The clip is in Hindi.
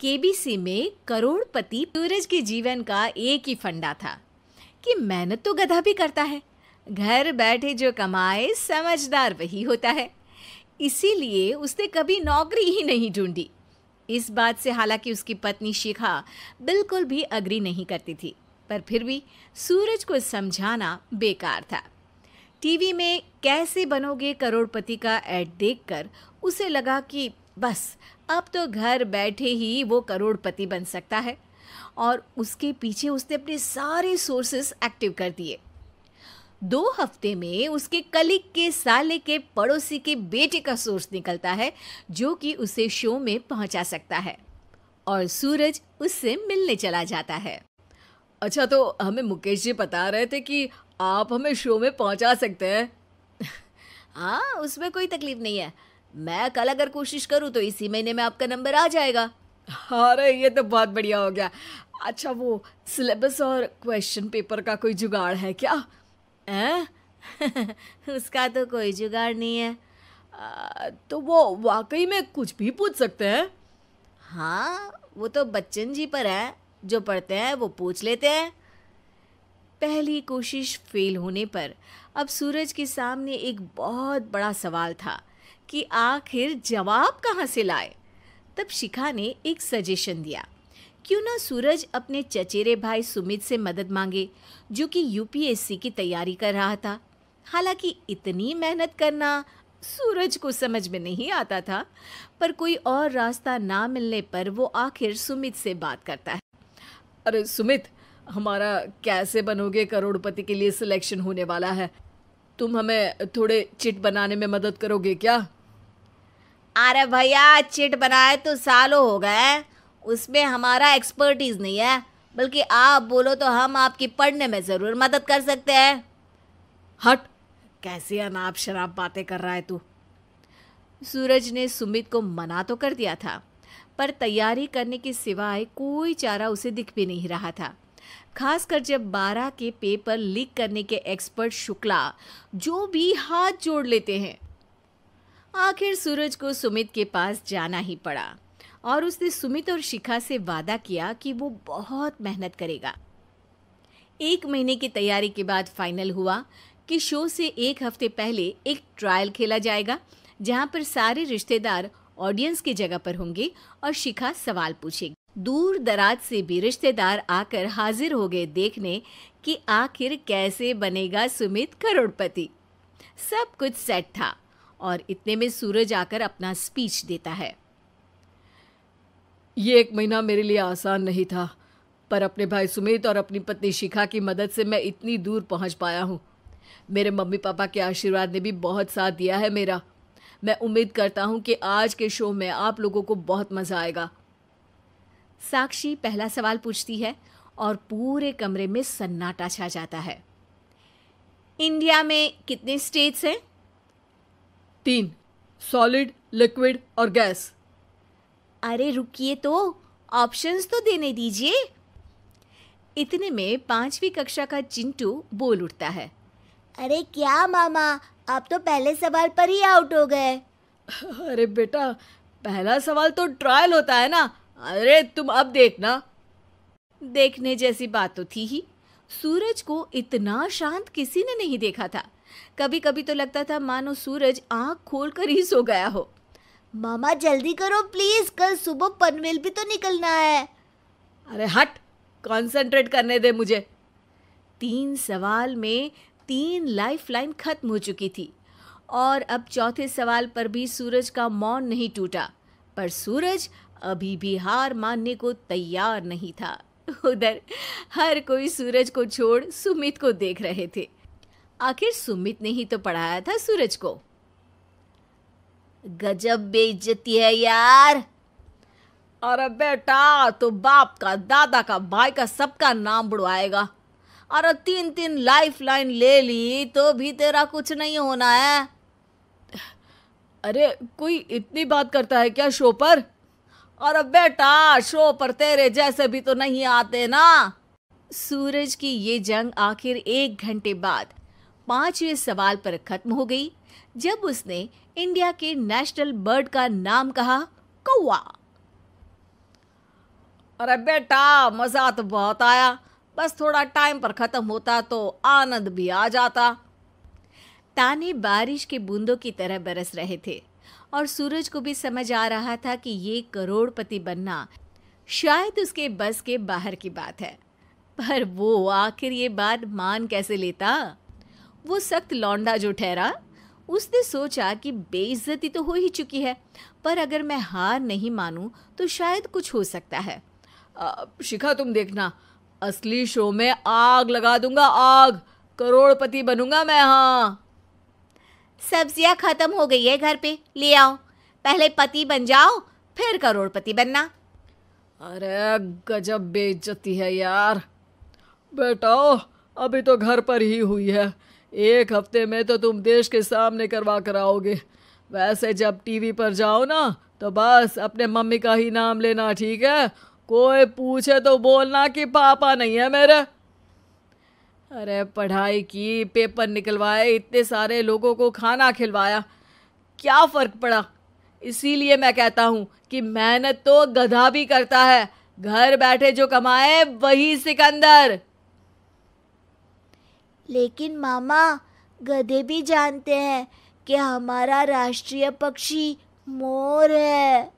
केबीसी में करोड़पति सूरज के जीवन का एक ही फंडा था कि मेहनत तो गधा भी करता है, घर बैठे जो कमाए समझदार वही होता है। इसीलिए उसने कभी नौकरी ही नहीं ढूंढी। इस बात से हालांकि उसकी पत्नी शिखा बिल्कुल भी अग्री नहीं करती थी, पर फिर भी सूरज को समझाना बेकार था। टीवी में कैसे बनोगे करोड़पति का ऐड देखकर उसे लगा कि बस अब तो घर बैठे ही वो करोड़पति बन सकता है, और उसके पीछे उसने अपने सारे सोर्सेस एक्टिव कर दिए। 2 हफ्ते में उसके कलीग के साले के पड़ोसी के बेटे का सोर्स निकलता है जो कि उसे शो में पहुंचा सकता है, और सूरज उससे मिलने चला जाता है। अच्छा, तो हमें मुकेश जी बता रहे थे कि आप हमें शो में पहुंचा सकते हैं। हाँ, उसमें कोई तकलीफ नहीं है। मैं कल अगर कोशिश करूँ तो इसी महीने में आपका नंबर आ जाएगा। अरे ये तो बहुत बढ़िया हो गया। अच्छा, वो सिलेबस और क्वेश्चन पेपर का कोई जुगाड़ है क्या? उसका तो कोई जुगाड़ नहीं है। तो वो वाकई में कुछ भी पूछ सकते हैं? हाँ, वो तो बच्चन जी पर है, जो पढ़ते हैं वो पूछ लेते हैं। पहली कोशिश फेल होने पर अब सूरज के सामने एक बहुत बड़ा सवाल था कि आखिर जवाब कहाँ से लाए। तब शिखा ने एक सजेशन दिया, क्यों ना सूरज अपने चचेरे भाई सुमित से मदद मांगे, जो कि यूपीएससी की तैयारी कर रहा था। हालांकि इतनी मेहनत करना सूरज को समझ में नहीं आता था, पर कोई और रास्ता ना मिलने पर वो आखिर सुमित से बात करता है। अरे सुमित, हमारा कैसे बनोगे करोड़पति के लिए सिलेक्शन होने वाला है। तुम हमें थोड़े चिट बनाने में मदद करोगे क्या? अरे भैया, चिट बनाए तो सालों हो गए, उसमें हमारा एक्सपर्टीज नहीं है, बल्कि आप बोलो तो हम आपकी पढ़ने में ज़रूर मदद कर सकते हैं। हट, कैसी अनाप शराब बातें कर रहा है तू। सूरज ने सुमित को मना तो कर दिया था, पर तैयारी करने के सिवाय कोई चारा उसे दिख भी नहीं रहा था। खासकर जब 12 के पेपर लीक करने के एक्सपर्ट शुक्ला जो भी हाथ जोड़ लेते हैं। आखिर सूरज को सुमित के पास जाना ही पड़ा, और उसने सुमित और शिखा से वादा किया कि वो बहुत मेहनत करेगा। 1 महीने की तैयारी के बाद फाइनल हुआ कि शो से 1 हफ्ते पहले एक ट्रायल खेला जाएगा, जहां पर सारे रिश्तेदार ऑडियंस की जगह पर होंगे और शिखा सवाल पूछेगी। दूर दराज से भी रिश्तेदार आकर हाजिर हो गए देखने कि आखिर कैसे बनेगा सुमित करोड़पति। सब कुछ सेट था, और इतने में सूरज आकर अपना स्पीच देता है। ये 1 महीना मेरे लिए आसान नहीं था, पर अपने भाई सुमित और अपनी पत्नी शिखा की मदद से मैं इतनी दूर पहुंच पाया हूँ। मेरे मम्मी पापा के आशीर्वाद ने भी बहुत साथ दिया है मेरा। मैं उम्मीद करता हूँ कि आज के शो में आप लोगों को बहुत मज़ा आएगा। साक्षी पहला सवाल पूछती है और पूरे कमरे में सन्नाटा छा जाता है। इंडिया में कितने स्टेट्स हैं? 3, सॉलिड, लिक्विड और गैस। अरे रुकिए, तो ऑप्शंस तो देने दीजिए। इतने में 5वीं कक्षा का चिंटू बोल उठता है। अरे क्या मामा, आप तो पहले सवाल पर ही आउट हो गए। अरे बेटा, पहला सवाल तो ट्रायल होता है ना। अरे तुम अब देखना। देखने जैसी बात तो थी ही। सूरज को इतना शांत किसी ने नहीं देखा था। कभी कभी तो लगता था मानो सूरज आंख खोलकर ही सो गया हो। मामा जल्दी करो प्लीज, कल सुबह पनवेल भी तो निकलना है। अरे हट, कंसंट्रेट करने दे मुझे। 3 सवाल में 3 लाइफलाइन खत्म हो चुकी थी, और अब चौथे सवाल पर भी सूरज का मौन नहीं टूटा। पर सूरज अभी भी हार मानने को तैयार नहीं था। उधर हर कोई सूरज को छोड़ सुमित को देख रहे थे। आखिर सुमित ने ही तो पढ़ाया था सूरज को। गजब बेइज्जती है यार। अरे बेटा, तो बाप का, दादा का, भाई का, सबका नाम बुड़वाएगा। अरे 3 लाइफलाइन ले ली तो भी तेरा कुछ नहीं होना है। अरे कोई इतनी बात करता है क्या शो पर? अरे बेटा, शो पर तेरे जैसे भी तो नहीं आते ना। सूरज की ये जंग आखिर 1 घंटे बाद 5वें सवाल पर खत्म हो गई, जब उसने इंडिया के नेशनल बर्ड का नाम कहा, कौवा। अरे बेटा, मजा तो बहुत आया, बस थोड़ा टाइम पर खत्म होता तो आनंद भी आ जाता। ताने बारिश के बूंदों की तरह बरस रहे थे और सूरज को भी समझ आ रहा था कि ये करोड़पति बनना शायद उसके बस के बाहर की बात है। पर वो आखिर ये बात मान कैसे लेता? वो सख्त लौंडा जो ठहरा, उसने सोचा कि बेइज्जती तो हो ही चुकी है, पर अगर मैं हार नहीं मानूं तो शायद कुछ हो सकता है। शिखा, तुम देखना, असली शो में आग लगा दूंगा, आग, करोड़पति बनूंगा मैं। हाँ, सब्जियां खत्म हो गई है घर पे, ले आओ। पहले पति बन जाओ, फिर करोड़पति बनना। अरे गजब बेइज्जती है यार। बेटा, अभी तो घर पर ही हुई है, 1 हफ्ते में तो तुम देश के सामने करवा कर आओगे। वैसे जब टीवी पर जाओ ना, तो बस अपने मम्मी का ही नाम लेना, ठीक है? कोई पूछे तो बोलना कि पापा नहीं है मेरे। अरे पढ़ाई की, पेपर निकलवाए, इतने सारे लोगों को खाना खिलवाया, क्या फ़र्क पड़ा? इसीलिए मैं कहता हूँ कि मेहनत तो गधा भी करता है, घर बैठे जो कमाए वही सिकंदर। लेकिन मामा, गधे भी जानते हैं कि हमारा राष्ट्रीय पक्षी मोर है।